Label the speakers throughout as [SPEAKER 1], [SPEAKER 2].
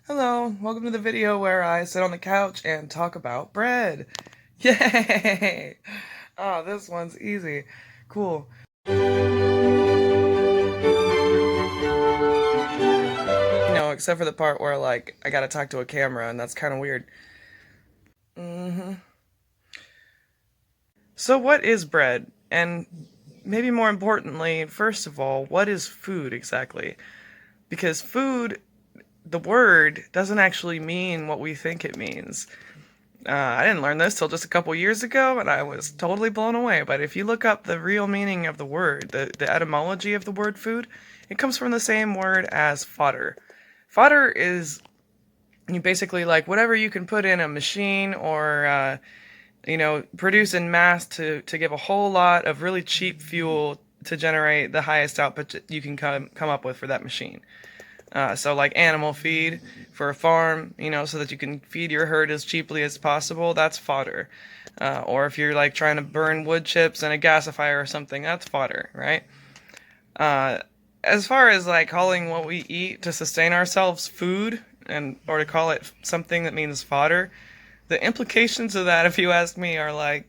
[SPEAKER 1] Hello, welcome to the video where I sit on the couch and talk about bread. Yay! Oh, this one's easy. Cool. Except for the part where, like, I gotta talk to a camera, and that's kind of weird. So what is bread? And maybe more importantly, first of all, what is food exactly? Because food, the word, doesn't actually mean what we think it means. I didn't learn this till just a couple years ago, and I was totally blown away. But if you look up the real meaning of the word, the etymology of the word food, it comes from the same word as fodder. Fodder is basically like whatever you can put in a machine or, produce in mass to give a whole lot of really cheap fuel to generate the highest output you can come up with for that machine. So like animal feed for a farm, so that you can feed your herd as cheaply as possible, that's fodder. Or if you're like trying to burn wood chips in a gasifier or something, that's fodder, right? As far as like calling what we eat to sustain ourselves food, or to call it something that means fodder, the implications of that, if you ask me, are like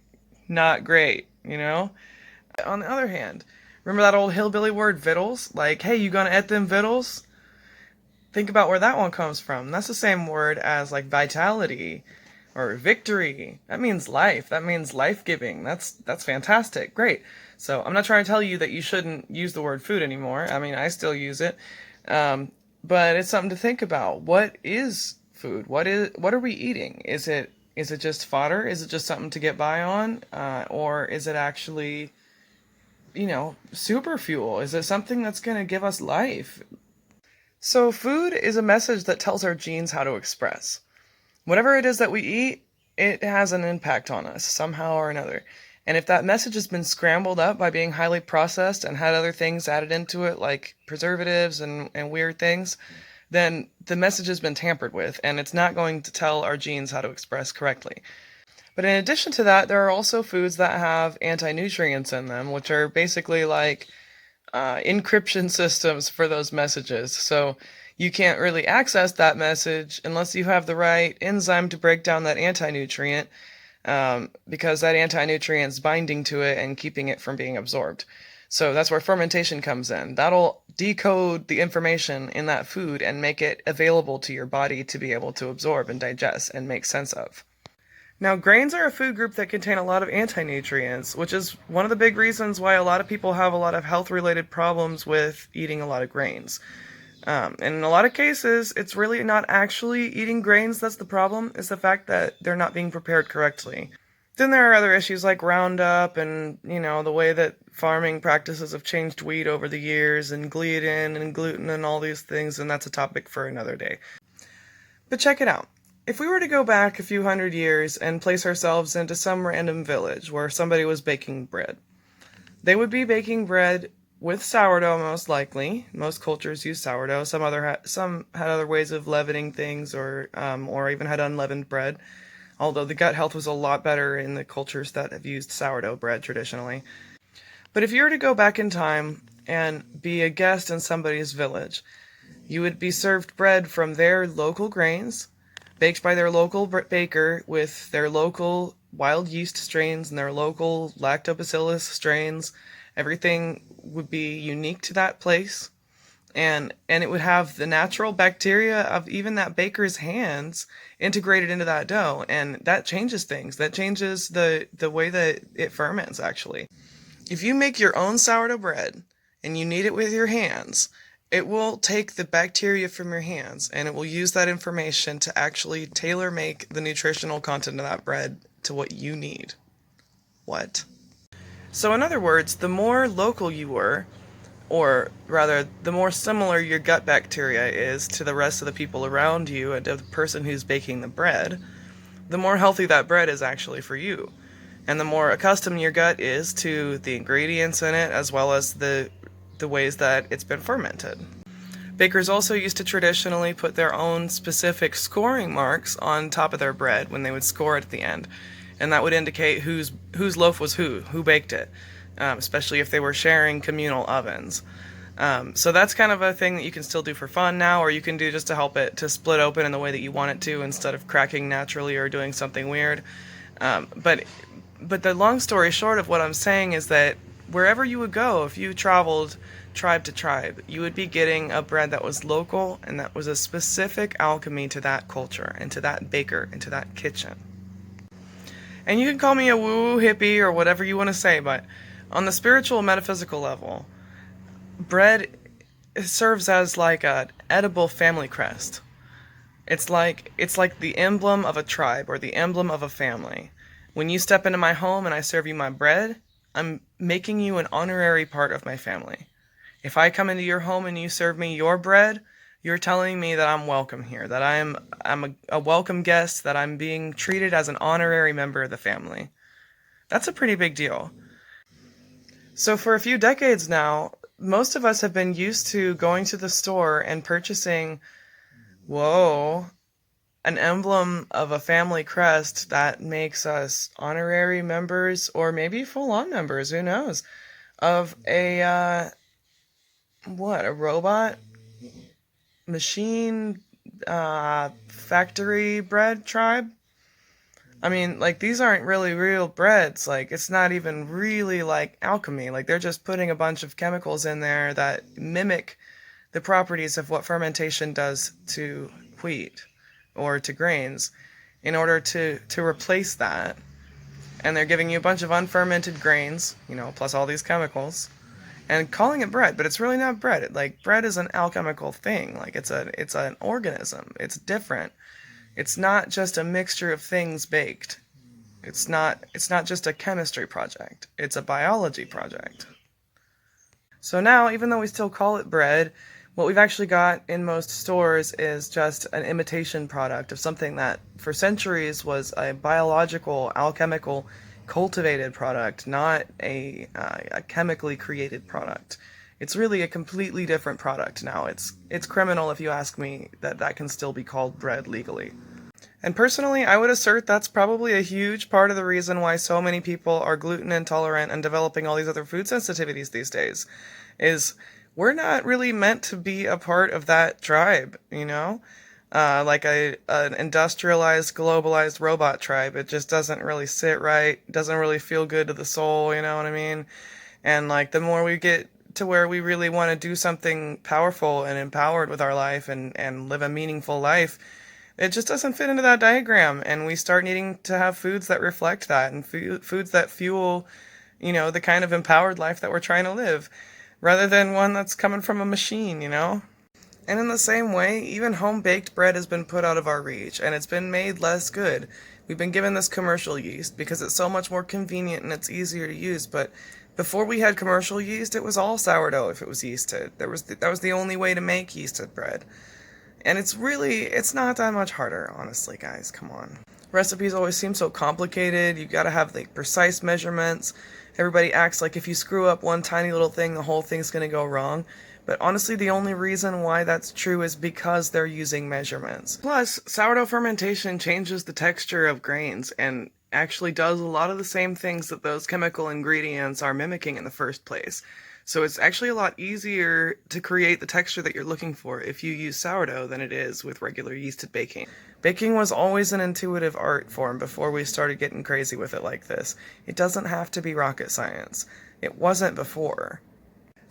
[SPEAKER 1] not great, On the other hand, remember that old hillbilly word victuals? Like, hey, you gonna eat them victuals? Think about where that one comes from. That's the same word as like vitality or victory. That means life. That means life-giving. That's fantastic. Great. So I'm not trying to tell you that you shouldn't use the word food anymore. I mean, I still use it. But it's something to think about. What is food? What are we eating? Is it just fodder? Is it just something to get by on? Or is it actually, super fuel? Is it something that's going to give us life? So food is a message that tells our genes how to express. Whatever it is that we eat, it has an impact on us somehow or another. And if that message has been scrambled up by being highly processed and had other things added into it, like preservatives and weird things, then the message has been tampered with, and it's not going to tell our genes how to express correctly. But in addition to that, there are also foods that have anti-nutrients in them, which are basically like encryption systems for those messages. So you can't really access that message unless you have the right enzyme to break down that anti-nutrient, because that anti-nutrient's binding to it and keeping it from being absorbed. So that's where fermentation comes in. That'll decode the information in that food and make it available to your body to be able to absorb and digest and make sense of. Now, grains are a food group that contain a lot of anti-nutrients, which is one of the big reasons why a lot of people have a lot of health-related problems with eating a lot of grains. And in a lot of cases, it's really not actually eating grains that's the problem, it's the fact that they're not being prepared correctly. Then there are other issues like Roundup and, the way that farming practices have changed wheat over the years, and gluten and gluten and all these things, and that's a topic for another day. But check it out. If we were to go back a few hundred years and place ourselves into some random village where somebody was baking bread, they would be baking bread with sourdough, most likely. Most cultures use sourdough. Some had other ways of leavening things, or even had unleavened bread. Although the gut health was a lot better in the cultures that have used sourdough bread traditionally. But if you were to go back in time and be a guest in somebody's village, you would be served bread from their local grains, baked by their local baker with their local wild yeast strains and their local lactobacillus strains. Everything would be unique to that place, and it would have the natural bacteria of even that baker's hands integrated into that dough, and that changes things. That changes the way that it ferments, actually. If you make your own sourdough bread and you knead it with your hands, it will take the bacteria from your hands and it will use that information to actually tailor make the nutritional content of that bread to what you need. What? So in other words, the more local you were, or rather, the more similar your gut bacteria is to the rest of the people around you and to the person who's baking the bread, the more healthy that bread is actually for you. And the more accustomed your gut is to the ingredients in it, as well as the ways that it's been fermented. Bakers also used to traditionally put their own specific scoring marks on top of their bread when they would score it at the end. And that would indicate whose loaf was who baked it, especially if they were sharing communal ovens. So that's kind of a thing that you can still do for fun now, or you can do just to help it to split open in the way that you want it to instead of cracking naturally or doing something weird. Um, but but the long story short of what I'm saying is that wherever you would go, if you traveled tribe to tribe, you would be getting a bread that was local and that was a specific alchemy to that culture and to that baker and to that kitchen. And you can call me a woo-woo hippie or whatever you want to say, but on the spiritual metaphysical level, bread serves as like an edible family crest. It's like the emblem of a tribe or the emblem of a family. When you step into my home and I serve you my bread, I'm making you an honorary part of my family. If I come into your home and you serve me your bread, you're telling me that I'm welcome here, that I'm a welcome guest, that I'm being treated as an honorary member of the family. That's a pretty big deal. So for a few decades now, most of us have been used to going to the store and purchasing, whoa, an emblem of a family crest that makes us honorary members or maybe full-on members, who knows, of a robot machine factory bread tribe. I mean, like, these aren't really real breads. Like, it's not even really like alchemy. Like, they're just putting a bunch of chemicals in there that mimic the properties of what fermentation does to wheat or to grains in order to replace that. And they're giving you a bunch of unfermented grains, plus all these chemicals, and calling it bread, but it's really not bread. Like, bread is an alchemical thing. Like, it's an organism. It's different. It's not just a mixture of things baked. It's not just a chemistry project. It's a biology project. So now, even though we still call it bread, what we've actually got in most stores is just an imitation product of something that for centuries was a biological, alchemical, cultivated product, not a chemically created product. It's really a completely different product now. It's criminal if you ask me that can still be called bread legally. And personally, I would assert that's probably a huge part of the reason why so many people are gluten intolerant and developing all these other food sensitivities these days, is we're not really meant to be a part of that tribe, like an industrialized, globalized robot tribe. It just doesn't really sit right, doesn't really feel good to the soul, you know what I mean? And like the more we get to where we really want to do something powerful and empowered with our life and live a meaningful life, it just doesn't fit into that diagram. And we start needing to have foods that reflect that and foods that fuel, the kind of empowered life that we're trying to live, rather than one that's coming from a machine. And in the same way, even home-baked bread has been put out of our reach, and it's been made less good. We've been given this commercial yeast because it's so much more convenient and it's easier to use, but before we had commercial yeast, it was all sourdough if it was yeasted. That was the only way to make yeasted bread. And it's not that much harder, honestly, guys, come on. Recipes always seem so complicated. You gotta have like precise measurements. Everybody acts like if you screw up one tiny little thing, the whole thing's gonna go wrong. But honestly, the only reason why that's true is because they're using measurements. Plus, sourdough fermentation changes the texture of grains and actually does a lot of the same things that those chemical ingredients are mimicking in the first place. So it's actually a lot easier to create the texture that you're looking for if you use sourdough than it is with regular yeasted baking. Baking was always an intuitive art form before we started getting crazy with it like this. It doesn't have to be rocket science. It wasn't before.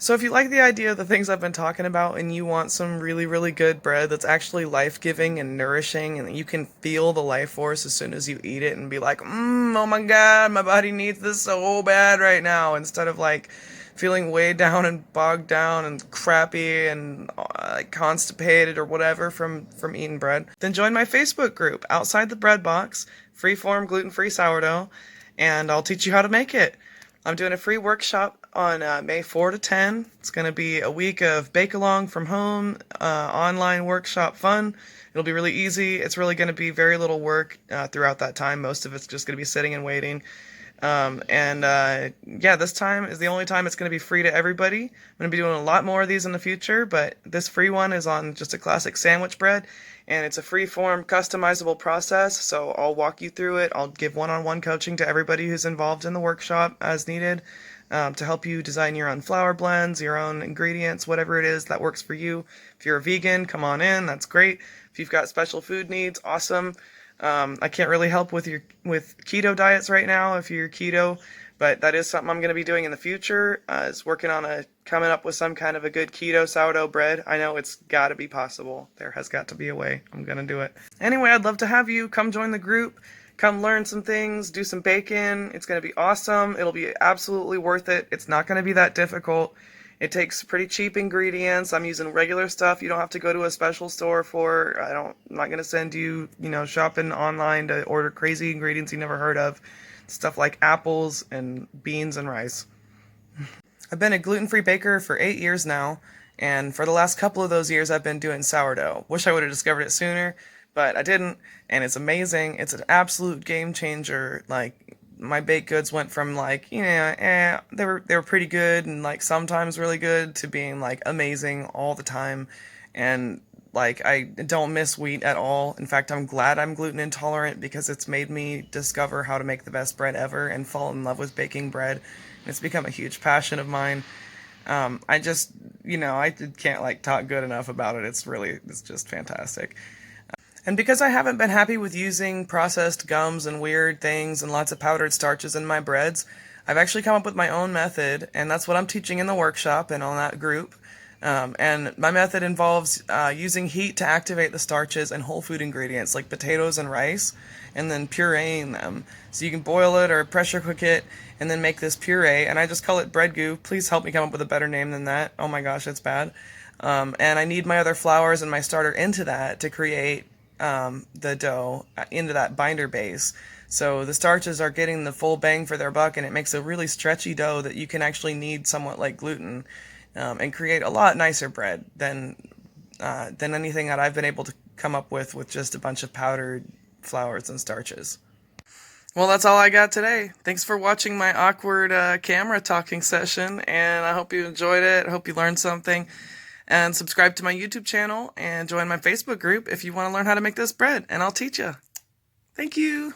[SPEAKER 1] So if you like the idea of the things I've been talking about and you want some really, really good bread that's actually life-giving and nourishing and you can feel the life force as soon as you eat it and be like, oh my god, my body needs this so bad right now, instead of like feeling weighed down and bogged down and crappy and constipated or whatever from eating bread, then join my Facebook group, Outside the Breadbox, Freeform Gluten-Free Sourdough, and I'll teach you how to make it. I'm doing a free workshop on May 4 to 10. It's going to be a week of bake-along from home, online workshop fun. It'll be really easy. It's really going to be very little work throughout that time. Most of it's just going to be sitting and waiting. This time is the only time it's going to be free to everybody. I'm going to be doing a lot more of these in the future, but this free one is on just a classic sandwich bread, and it's a free-form, customizable process, so I'll walk you through it. I'll give one-on-one coaching to everybody who's involved in the workshop as needed. to help you design your own flour blends, your own ingredients, whatever it is that works for you. If you're a vegan, come on in. That's great. If you've got special food needs, awesome. I can't really help with keto diets right now if you're keto, but that is something I'm going to be doing in the future. Is working on coming up with some kind of a good keto sourdough bread. I know it's got to be possible. There has got to be a way. I'm going to do it. Anyway, I'd love to have you come join the group. Come learn some things, do some baking. It's going to be awesome. It'll be absolutely worth it. It's not going to be that difficult. It takes pretty cheap ingredients. I'm using regular stuff. You don't have to go to a special store for. I'm not going to send you, shopping online to order crazy ingredients you never heard of. Stuff like apples and beans and rice. I've been a gluten-free baker for 8 years now, and for the last couple of those years I've been doing sourdough. Wish I would have discovered it sooner, but I didn't, and it's amazing. It's an absolute game changer. Like, my baked goods went from they were pretty good and sometimes really good to being amazing all the time, and I don't miss wheat at all. In fact, I'm glad I'm gluten intolerant because it's made me discover how to make the best bread ever and fall in love with baking bread. And it's become a huge passion of mine. I just, I can't talk good enough about it. It's just fantastic. And because I haven't been happy with using processed gums and weird things and lots of powdered starches in my breads, I've actually come up with my own method, and that's what I'm teaching in the workshop and on that group. And my method involves using heat to activate the starches and whole food ingredients like potatoes and rice, and then pureeing them. So you can boil it or pressure cook it and then make this puree, and I just call it bread goo. Please help me come up with a better name than that. Oh my gosh, it's bad. And I need my other flours and my starter into that to create the dough into that binder base. So the starches are getting the full bang for their buck, and it makes a really stretchy dough that you can actually knead somewhat like gluten, and create a lot nicer bread than anything that I've been able to come up with just a bunch of powdered flours and starches. Well, that's all I got today. Thanks for watching my awkward camera talking session, and I hope you enjoyed it. I hope you learned something. And subscribe to my YouTube channel and join my Facebook group if you want to learn how to make this bread, and I'll teach you. Thank you.